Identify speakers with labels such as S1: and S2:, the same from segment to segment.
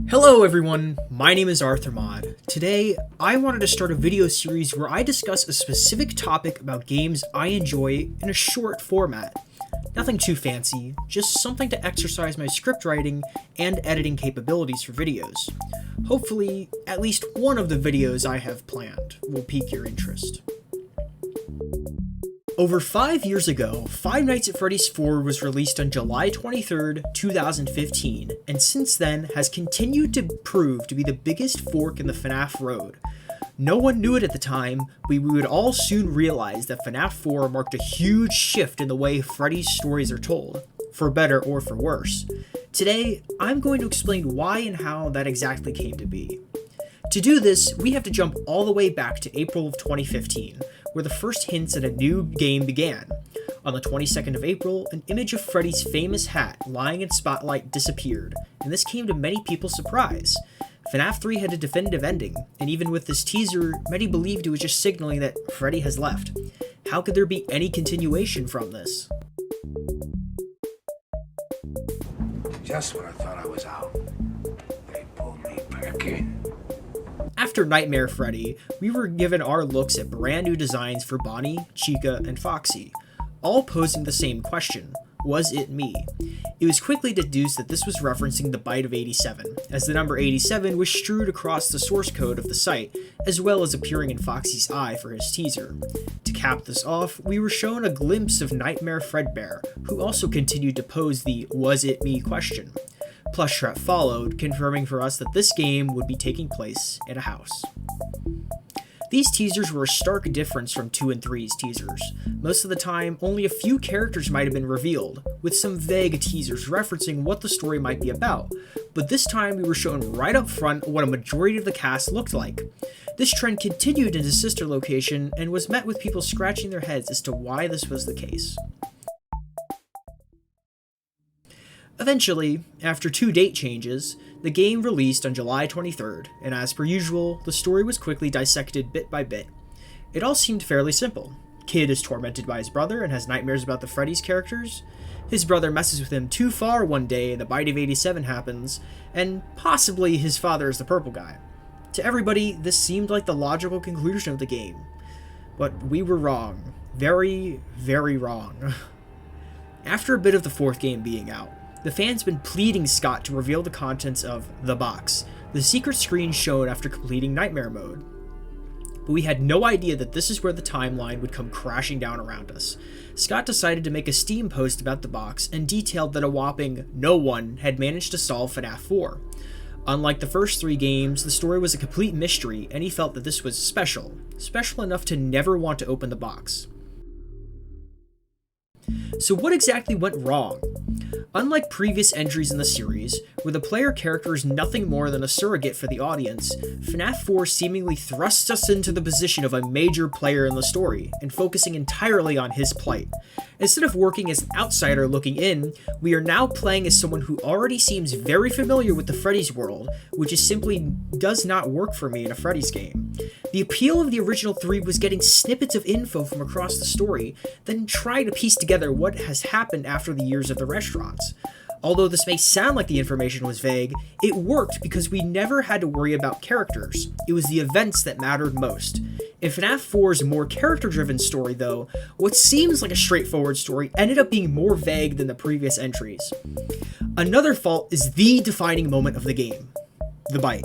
S1: Hello everyone, my name is Arthur Mod. Today, I wanted to start a video series where I discuss a specific topic about games I enjoy in a short format. Nothing too fancy, just something to exercise my script writing and editing capabilities for videos. Hopefully, at least one of the videos I have planned will pique your interest. Over 5 years ago, Five Nights at Freddy's 4 was released on July 23rd, 2015, and since then has continued to prove to be the biggest fork in the FNaF road. No one knew it at the time, but we would all soon realize that FNaF 4 marked a huge shift in the way Freddy's stories are told, for better or for worse. Today, I'm going to explain why and how that exactly came to be. To do this, we have to jump all the way back to April of 2015, where the first hints at a new game began. On the 22nd of April, an image of Freddy's famous hat lying in spotlight disappeared, and this came to many people's surprise. FNaF 3 had a definitive ending, and even with this teaser, many believed it was just signaling that Freddy has left. How could there be any continuation from this?
S2: Just when I thought I was out, they pulled me back in.
S1: After Nightmare Freddy, we were given our looks at brand new designs for Bonnie, Chica, and Foxy, all posing the same question: was it me? It was quickly deduced that this was referencing the Bite of 87, as the number 87 was strewed across the source code of the site, as well as appearing in Foxy's eye for his teaser. To cap this off, we were shown a glimpse of Nightmare Fredbear, who also continued to pose the "was it me" question. Plushtrap followed, confirming for us that this game would be taking place in a house. These teasers were a stark difference from 2 and 3's teasers. Most of the time, only a few characters might have been revealed, with some vague teasers referencing what the story might be about, but this time we were shown right up front what a majority of the cast looked like. This trend continued into Sister Location and was met with people scratching their heads as to why this was the case. Eventually, after 2 date changes, the game released on July 23rd, and as per usual, the story was quickly dissected bit by bit. It all seemed fairly simple. Kid is tormented by his brother and has nightmares about the Freddy's characters. His brother messes with him too far one day and the Bite of 87 happens, and possibly his father is the purple guy. To everybody, this seemed like the logical conclusion of the game. But we were wrong. Very, very wrong. After a bit of the 4th game being out, the fans been pleading Scott to reveal the contents of The Box, the secret screen shown after completing Nightmare Mode. But we had no idea that this is where the timeline would come crashing down around us. Scott decided to make a Steam post about The Box and detailed that a whopping no one had managed to solve FNaF 4. Unlike the first 3 games, the story was a complete mystery, and he felt that this was special enough to never want to open the box. So what exactly went wrong? Unlike previous entries in the series, where the player character is nothing more than a surrogate for the audience, FNaF 4 seemingly thrusts us into the position of a major player in the story, and focusing entirely on his plight. Instead of working as an outsider looking in, we are now playing as someone who already seems very familiar with the Freddy's world, which is simply does not work for me in a Freddy's game. The appeal of the original 3 was getting snippets of info from across the story, then trying to piece together what has happened after the years of the restaurants. Although this may sound like the information was vague, it worked because we never had to worry about characters. It was the events that mattered most. In FNaF 4's more character-driven story, though, what seems like a straightforward story ended up being more vague than the previous entries. Another fault is the defining moment of the game: the bite.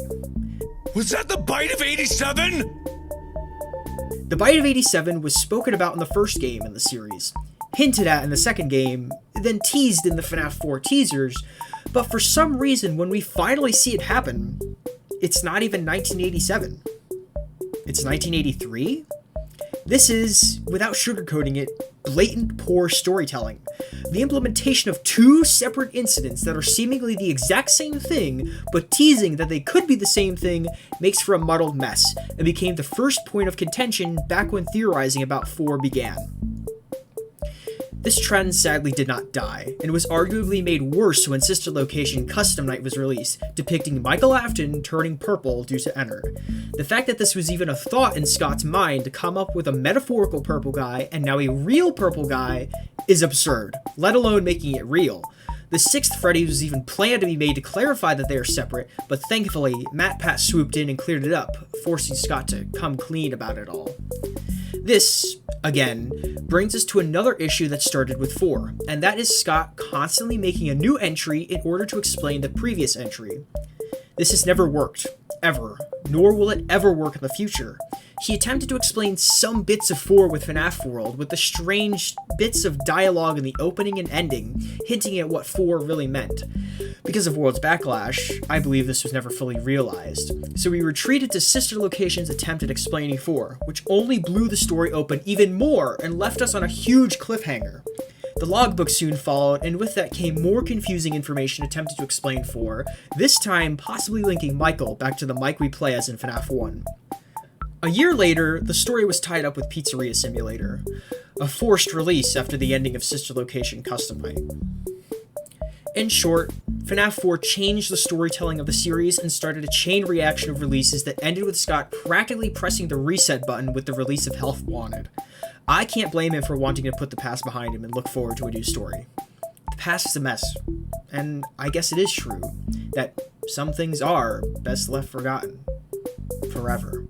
S2: Was that the Bite of 87?
S1: The Bite of 87 was spoken about in the first game in the series, hinted at in the second game, then teased in the FNaF 4 teasers, but for some reason when we finally see it happen, it's not even 1987. It's 1983? This is, without sugarcoating it, blatant poor storytelling. The implementation of 2 separate incidents that are seemingly the exact same thing, but teasing that they could be the same thing, makes for a muddled mess, and became the first point of contention back when theorizing about 4 began. This trend sadly did not die, and was arguably made worse when Sister Location Custom Night was released, depicting Michael Afton turning purple due to Ennard. The fact that this was even a thought in Scott's mind to come up with a metaphorical purple guy and now a real purple guy is absurd, let alone making it real. The sixth Freddy was even planned to be made to clarify that they are separate, but thankfully, MatPat swooped in and cleared it up, forcing Scott to come clean about it all. This, again, brings us to another issue that started with 4, and that is Scott constantly making a new entry in order to explain the previous entry. This has never worked, ever, nor will it ever work in the future. He attempted to explain some bits of 4 with FNAF World, with the strange bits of dialogue in the opening and ending, hinting at what 4 really meant. Because of World's backlash, I believe this was never fully realized, so we retreated to Sister Location's attempt at explaining 4, which only blew the story open even more and left us on a huge cliffhanger. The logbook soon followed, and with that came more confusing information attempted to explain 4, this time possibly linking Michael back to the Mike we play as in FNAF 1. A year later, the story was tied up with Pizzeria Simulator, a forced release after the ending of Sister Location Custom Night. In short, FNAF 4 changed the storytelling of the series and started a chain reaction of releases that ended with Scott practically pressing the reset button with the release of Health Wanted. I can't blame him for wanting to put the past behind him and look forward to a new story. The past is a mess, and I guess it is true that some things are best left forgotten forever.